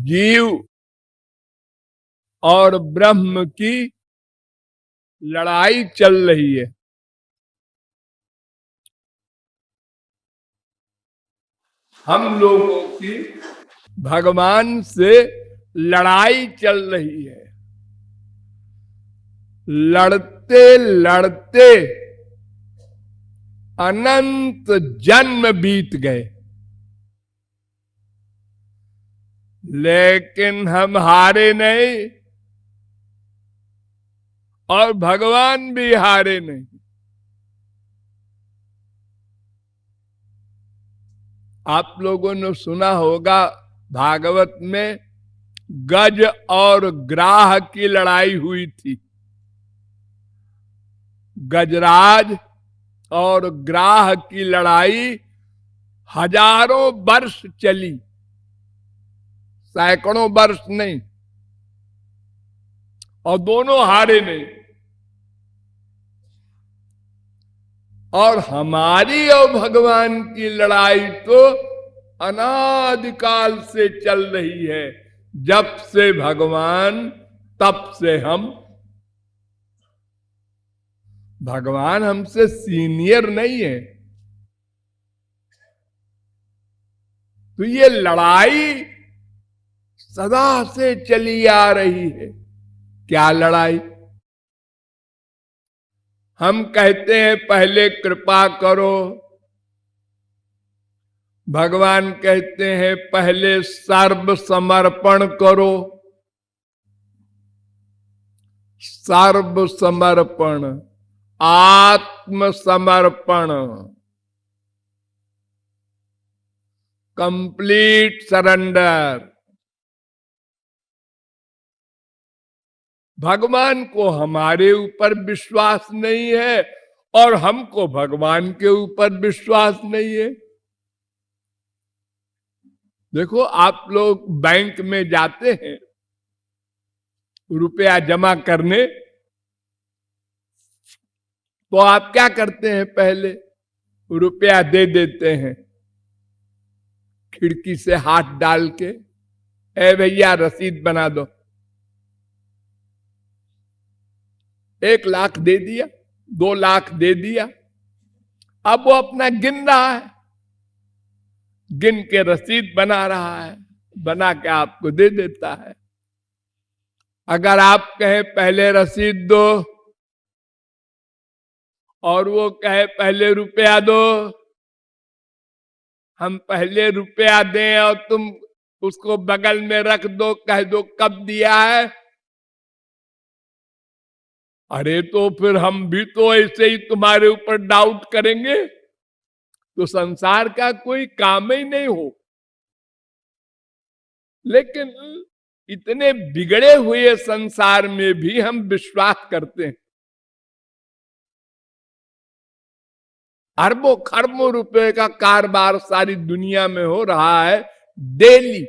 जीव और ब्रह्म की लड़ाई चल रही है। हम लोगों की भगवान से लड़ाई चल रही है। लड़ते लड़ते अनंत जन्म बीत गए, लेकिन हम हारे नहीं और भगवान भी हारे नहीं। आप लोगों ने सुना होगा भागवत में गज और ग्राह की लड़ाई हुई थी। गजराज और ग्राह की लड़ाई हजारों वर्ष चली, सैकड़ों वर्ष नहीं, और दोनों हारे नहीं। और हमारी और भगवान की लड़ाई तो अनादिकाल से चल रही है। जब से भगवान तब से हम। भगवान हमसे सीनियर नहीं है, तो ये लड़ाई सदा से चली आ रही है। क्या लड़ाई? हम कहते हैं पहले कृपा करो, भगवान कहते हैं पहले सर्व समर्पण करो। सर्व समर्पण, आत्म समर्पण, कंप्लीट सरेंडर। भगवान को हमारे ऊपर विश्वास नहीं है और हमको भगवान के ऊपर विश्वास नहीं है। देखो, आप लोग बैंक में जाते हैं रुपया जमा करने, तो आप क्या करते हैं? पहले रुपया दे देते हैं, खिड़की से हाथ डाल के, ए भैया रसीद बना दो। 1 लाख दे दिया, 2 लाख दे दिया। अब वो अपना गिन रहा है, गिन के रसीद बना रहा है, बना के आपको दे देता है। अगर आप कहें पहले रसीद दो और वो कहे पहले रुपया दो, हम पहले रुपया दें और तुम उसको बगल में रख दो, कह दो कब दिया है, अरे तो फिर हम भी तो ऐसे ही तुम्हारे ऊपर डाउट करेंगे, तो संसार का कोई काम ही नहीं हो। लेकिन इतने बिगड़े हुए संसार में भी हम विश्वास करते हैं। अरबों खरबों रुपए का कारोबार सारी दुनिया में हो रहा है डेली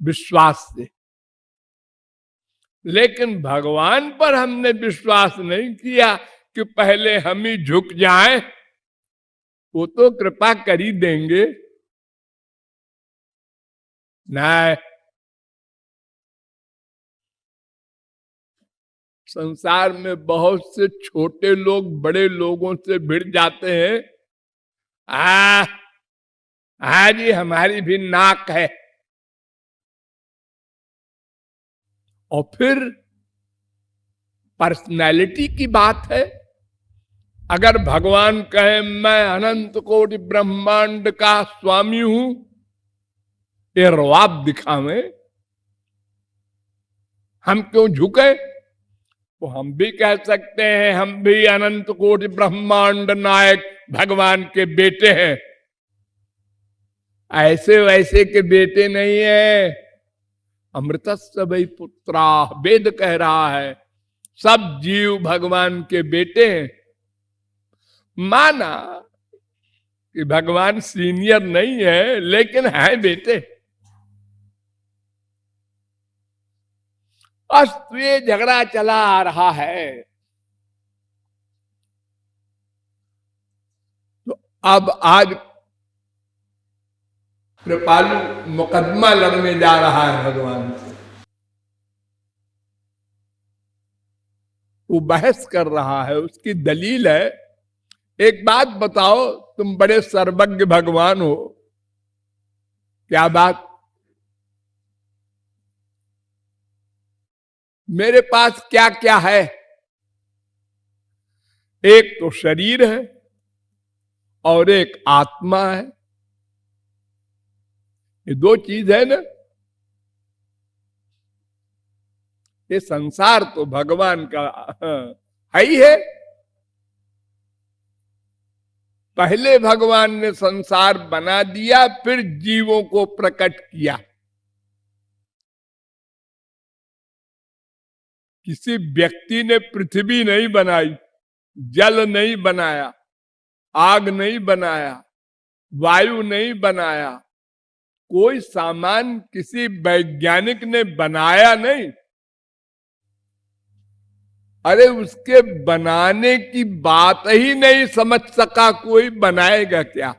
विश्वास से, लेकिन भगवान पर हमने विश्वास नहीं किया कि पहले हम ही झुक जाएं, वो तो कृपा कर ही देंगे। नहीं, संसार में बहुत से छोटे लोग बड़े लोगों से भिड़ जाते हैं। हाँ जी, हमारी भी नाक है, और फिर पर्सनैलिटी की बात है। अगर भगवान कहे मैं अनंत कोटि ब्रह्मांड का स्वामी हूं, ये रवाब दिखावे, हम क्यों झुके? तो हम भी कह सकते हैं हम भी अनंत कोटि ब्रह्मांड नायक भगवान के बेटे हैं। ऐसे वैसे के बेटे नहीं है। अमृतस्य वै पुत्रा, वेद कह रहा है सब जीव भगवान के बेटे हैं। माना कि भगवान सीनियर नहीं है, लेकिन है बेटे। अस्त ये झगड़ा चला आ रहा है। तो अब आज कृपालु मुकदमा लड़ने जा रहा है भगवान से, वो बहस कर रहा है, उसकी दलील है। एक बात बताओ, तुम बड़े सर्वज्ञ भगवान हो, क्या बात? मेरे पास क्या क्या है? एक तो शरीर है और एक आत्मा है, ये दो चीज है ना। ये संसार तो भगवान का है ही है। पहले भगवान ने संसार बना दिया, फिर जीवों को प्रकट किया। किसी व्यक्ति ने पृथ्वी नहीं बनाई, जल नहीं बनाया, आग नहीं बनाया, वायु नहीं बनाया, कोई सामान किसी वैज्ञानिक ने बनाया नहीं। अरे उसके बनाने की बात ही नहीं समझ सका कोई, बनाएगा क्या?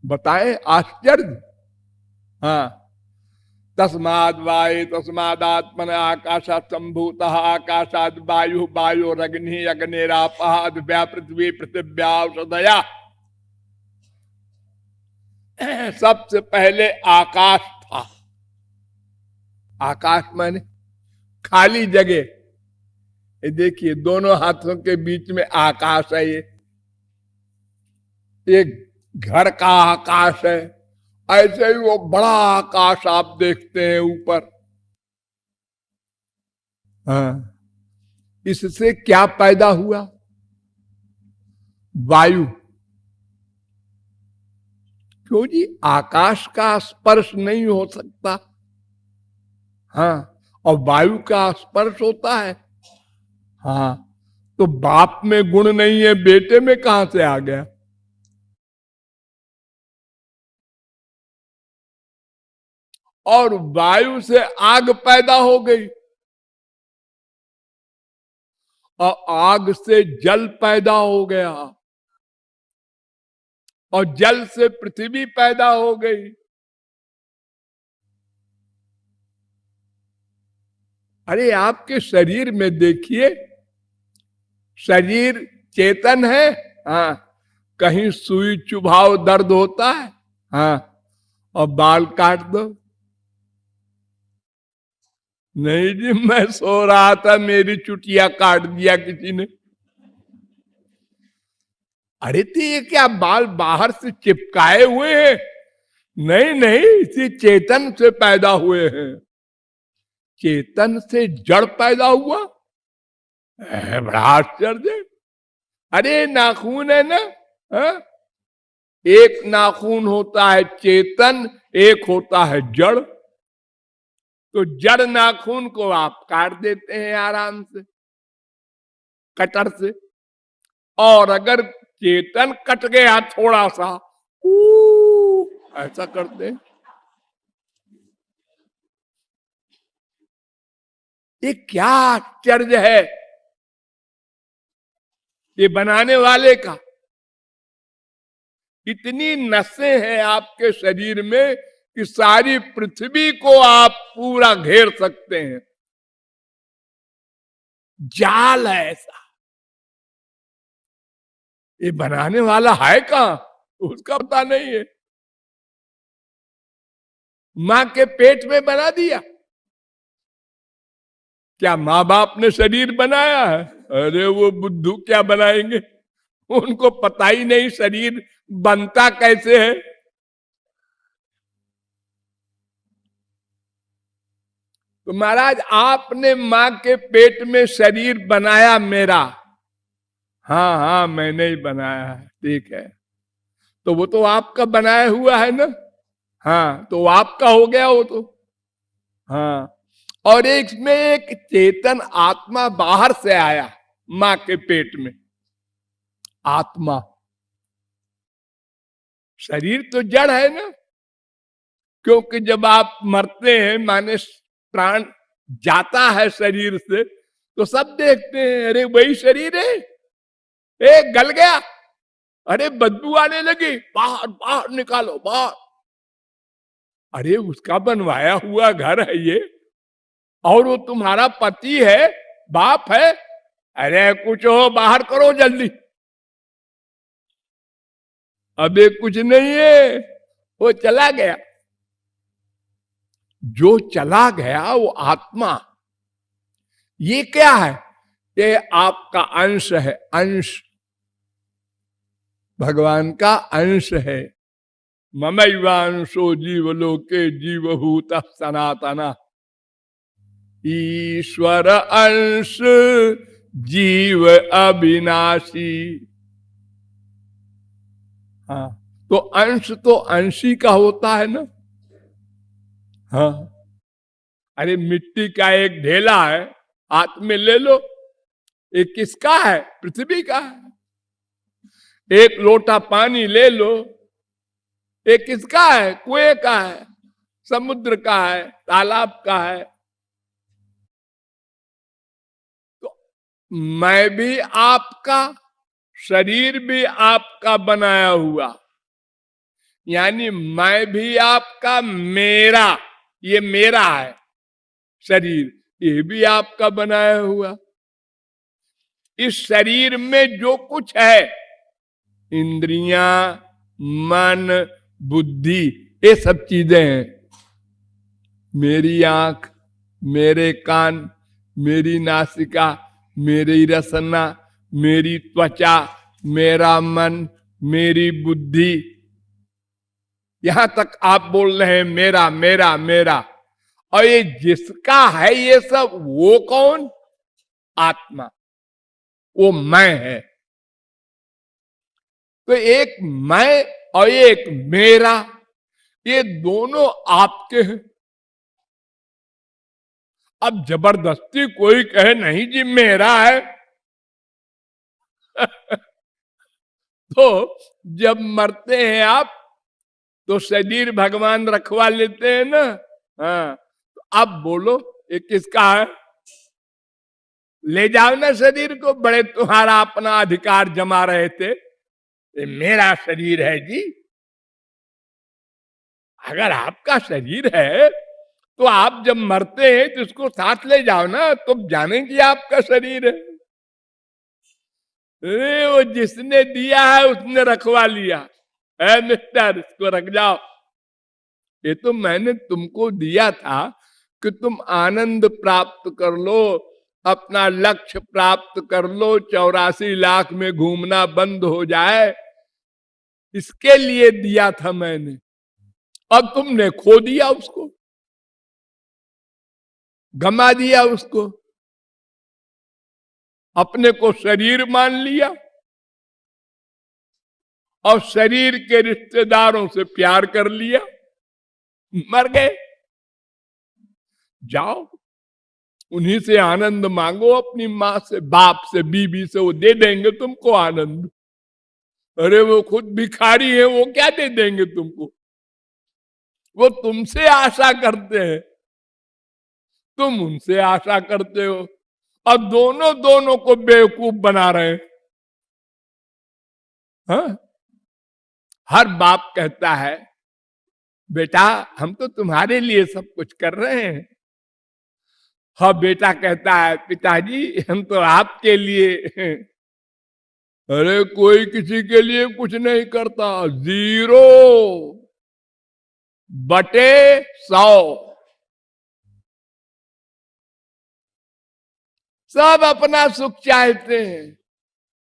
बताए, आश्चर्य। हाँ, तस्माद वायु तस्मादात्मन आकाशात संभूत आकाशाद वायु वायुरग्नि अग्निरापः दिव्या पृथ्वी पृथिव्या औषधया। सबसे पहले आकाश था। आकाश माने खाली जगह। ये देखिए, दोनों हाथों के बीच में आकाश है। ये एक घर का आकाश है, ऐसे ही वो बड़ा आकाश आप देखते हैं ऊपर। हाँ, इससे क्या पैदा हुआ? वायु। क्यों जी? आकाश का स्पर्श नहीं हो सकता। हाँ, और वायु का स्पर्श होता है। हाँ, तो बाप में गुण नहीं है, बेटे में कहां से आ गया? और वायु से आग पैदा हो गई, और आग से जल पैदा हो गया, और जल से पृथ्वी पैदा हो गई। अरे आपके शरीर में देखिए, शरीर चेतन है। हाँ, कहीं सुई चुभाव दर्द होता है। हाँ, और बाल काट दो। नहीं जी, मैं सो रहा था, मेरी चुटिया काट दिया किसी ने। अरे तो ये क्या बाल बाहर से चिपकाए हुए हैं? नहीं नहीं, इसी चेतन से पैदा हुए हैं। चेतन से जड़ पैदा हुआ, बड़ा आश्चर्य। अरे नाखून है ना, हा? एक नाखून होता है चेतन, एक होता है जड़। तो जड़ नाखून को आप काट देते हैं आराम से, कटर से। और अगर चेतन कट गया थोड़ा सा, ऐसा करते हैं। ये क्या आश्चर्य है ये बनाने वाले का। इतनी नसें हैं आपके शरीर में कि सारी पृथ्वी को आप पूरा घेर सकते हैं। जाल है ऐसा। ये बनाने वाला है कहां, उसका पता नहीं है। मां के पेट में बना दिया। क्या माँ बाप ने शरीर बनाया है? अरे वो बुद्धू क्या बनाएंगे, उनको पता ही नहीं शरीर बनता कैसे है। तो महाराज, आपने मां के पेट में शरीर बनाया मेरा। हाँ हाँ, मैंने ही बनाया है, ठीक है। तो वो तो आपका बनाया हुआ है ना। हाँ, तो आपका हो गया वो तो। हाँ, और एक में एक चेतन आत्मा बाहर से आया मां के पेट में। आत्मा, शरीर तो जड़ है ना। क्योंकि जब आप मरते हैं, माने प्राण जाता है शरीर से, तो सब देखते हैं, अरे वही शरीर है, ए गल गया, अरे बदबू आने लगी, बाहर बाहर निकालो बाहर। अरे उसका बनवाया हुआ घर है ये, और वो तुम्हारा पति है, बाप है। अरे कुछ हो, बाहर करो जल्दी। अबे कुछ नहीं है, वो चला गया। जो चला गया वो आत्मा। ये क्या है? ये आपका अंश है, अंश भगवान का अंश है। ममैवांशो जीवलोके जीवभूत सनातना। ईश्वर अंश जीव अविनाशी। हाँ, तो अंश तो अंशी का होता है ना। हाँ, अरे मिट्टी का एक ढेला है, हाथ में ले लो, ये किसका है? पृथ्वी का है। एक लोटा पानी ले लो, ये किसका है? कुएं का है, समुद्र का है, तालाब का है। तो मैं भी आपका, शरीर भी आपका बनाया हुआ, यानी मैं भी आपका, मेरा, ये मेरा है शरीर, ये भी आपका बनाया हुआ। इस शरीर में जो कुछ है, इंद्रियां, मन, बुद्धि, ये सब चीजें हैं। मेरी आंख, मेरे कान, मेरी नासिका, मेरी रसना, मेरी त्वचा, मेरा मन, मेरी बुद्धि, यहां तक आप बोल रहे हैं मेरा मेरा मेरा। और ये जिसका है ये सब, वो कौन? आत्मा, वो मैं है। तो एक मैं और एक मेरा, ये दोनों आपके हैं। अब जबरदस्ती कोई कहे नहीं जी मेरा है तो जब मरते हैं आप, तो शरीर भगवान रखवा लेते हैं ना। हाँ, तो अब बोलो ये किसका है? ले जाओ ना शरीर को, बड़े तुम्हारा अपना अधिकार जमा रहे थे, ये मेरा शरीर है जी। अगर आपका शरीर है तो आप जब मरते हैं तो इसको साथ ले जाओ ना, तो जाने कि आपका शरीर है। वो जिसने दिया है उसने रखवा लिया है, मिस्टर इसको रख जाओ। ये तो मैंने तुमको दिया था कि तुम आनंद प्राप्त कर लो, अपना लक्ष्य प्राप्त कर लो, 84 लाख में घूमना बंद हो जाए, इसके लिए दिया था मैंने। अब तुमने खो दिया उसको, गमा दिया उसको, अपने को शरीर मान लिया, और शरीर के रिश्तेदारों से प्यार कर लिया, मर गए। जाओ उन्हीं से आनंद मांगो, अपनी मां से, बाप से, बीबी से, वो दे देंगे तुमको आनंद। अरे वो खुद भिखारी है, वो क्या दे देंगे तुमको? वो तुमसे आशा करते हैं, तुम उनसे आशा करते हो, और दोनों दोनों को बेवकूफ बना रहे हैं। हाँ? हर बाप कहता है बेटा हम तो तुम्हारे लिए सब कुछ कर रहे हैं। हाँ, बेटा कहता है पिताजी हम तो आपके लिए। अरे कोई किसी के लिए कुछ नहीं करता, 0/100। सब अपना सुख चाहते हैं,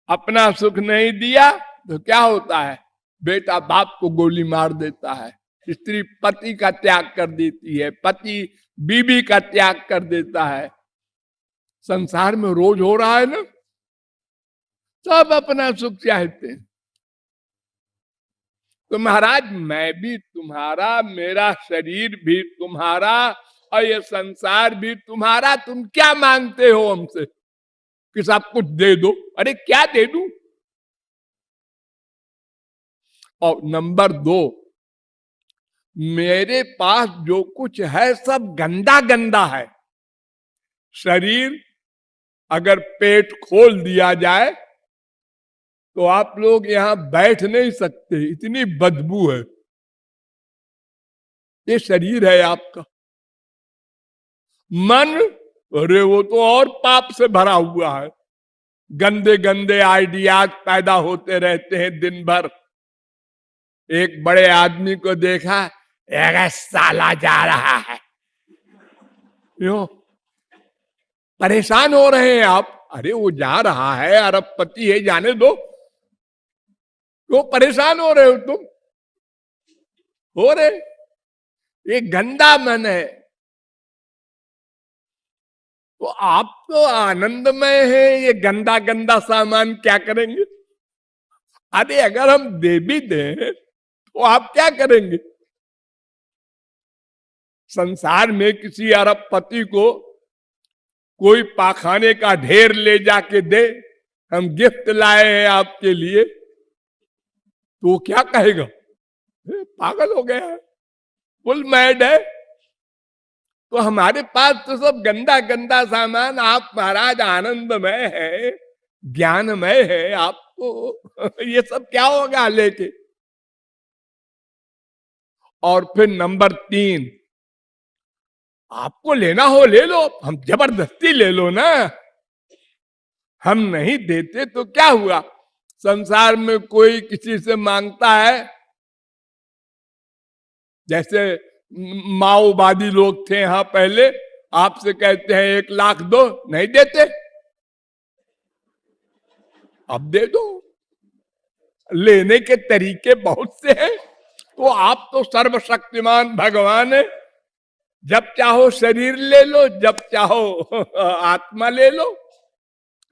अपना सुख नहीं दिया तो क्या होता है? बेटा बाप को गोली मार देता है, स्त्री पति का त्याग कर देती है, पति बीबी का त्याग कर देता है। संसार में रोज हो रहा है ना। सब अपना सुख चाहते हैं। तो महाराज मैं भी तुम्हारा, मेरा शरीर भी तुम्हारा, और ये संसार भी तुम्हारा। तुम क्या मांगते हो हमसे कि सब कुछ दे दो? अरे क्या दे दूं? और नंबर 2, मेरे पास जो कुछ है सब गंदा गंदा है। शरीर अगर पेट खोल दिया जाए तो आप लोग यहां बैठ नहीं सकते, इतनी बदबू है। ये शरीर है आपका। मन, अरे वो तो और पाप से भरा हुआ है। गंदे गंदे आइडियाज पैदा होते रहते हैं दिन भर। एक बड़े आदमी को देखा, एक साला जा रहा है, क्यों परेशान हो रहे हैं आप? अरे वो जा रहा है, अरबपति है, जाने दो। क्यों परेशान हो रहे हो तुम? हो रहे, ये गंदा मन है। तो आप तो आनंदमय है, ये गंदा गंदा सामान क्या करेंगे? अरे अगर हम दे भी दें तो आप क्या करेंगे? संसार में किसी अरबपति को कोई पाखाने का ढेर ले जाके दे, हम गिफ्ट लाए हैं आपके लिए, तो वो क्या कहेगा? पागल हो गया है, फुल मैड है। तो हमारे पास तो सब गंदा गंदा सामान, आप महाराज आनंदमय है, ज्ञानमय है, आपको ये सब क्या होगा लेके? और फिर नंबर 3, आपको लेना हो ले लो, हम जबरदस्ती ले लो ना। हम नहीं देते तो क्या हुआ? संसार में कोई किसी से मांगता है, जैसे माओवादी लोग थे यहां पहले, आपसे कहते हैं 1 लाख दो, नहीं देते, अब दे दो। लेने के तरीके बहुत से हैं। तो आप तो सर्वशक्तिमान भगवान है, जब चाहो शरीर ले लो, जब चाहो आत्मा ले लो।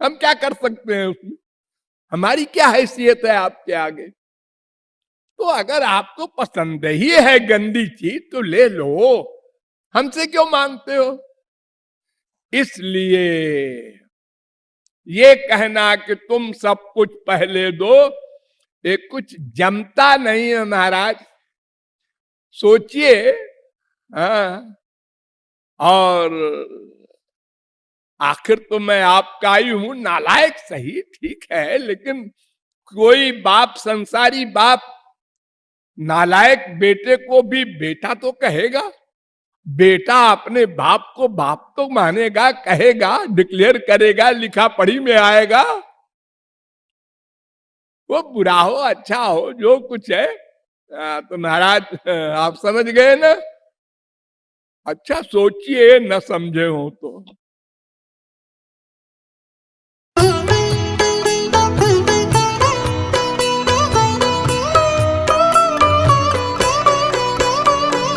हम क्या कर सकते हैं उसमें? हमारी क्या हैसियत है आपके आगे? तो अगर आपको पसंद ही है गंदी चीज तो ले लो, हमसे क्यों मांगते हो? इसलिए ये कहना कि तुम सब कुछ पहले दो, ये कुछ जमता नहीं है महाराज। सोचिए। हाँ, और आखिर तो मैं आपका ही हूं, नालायक सही, ठीक है, लेकिन कोई बाप, संसारी बाप, नालायक बेटे को भी बेटा तो कहेगा। बेटा अपने बाप को बाप तो मानेगा, कहेगा, डिक्लेयर करेगा, लिखा पढ़ी में आएगा। वो बुरा हो अच्छा हो जो कुछ है, तो महाराज आप समझ गए ना? अच्छा सोचिए, न समझे हो तो।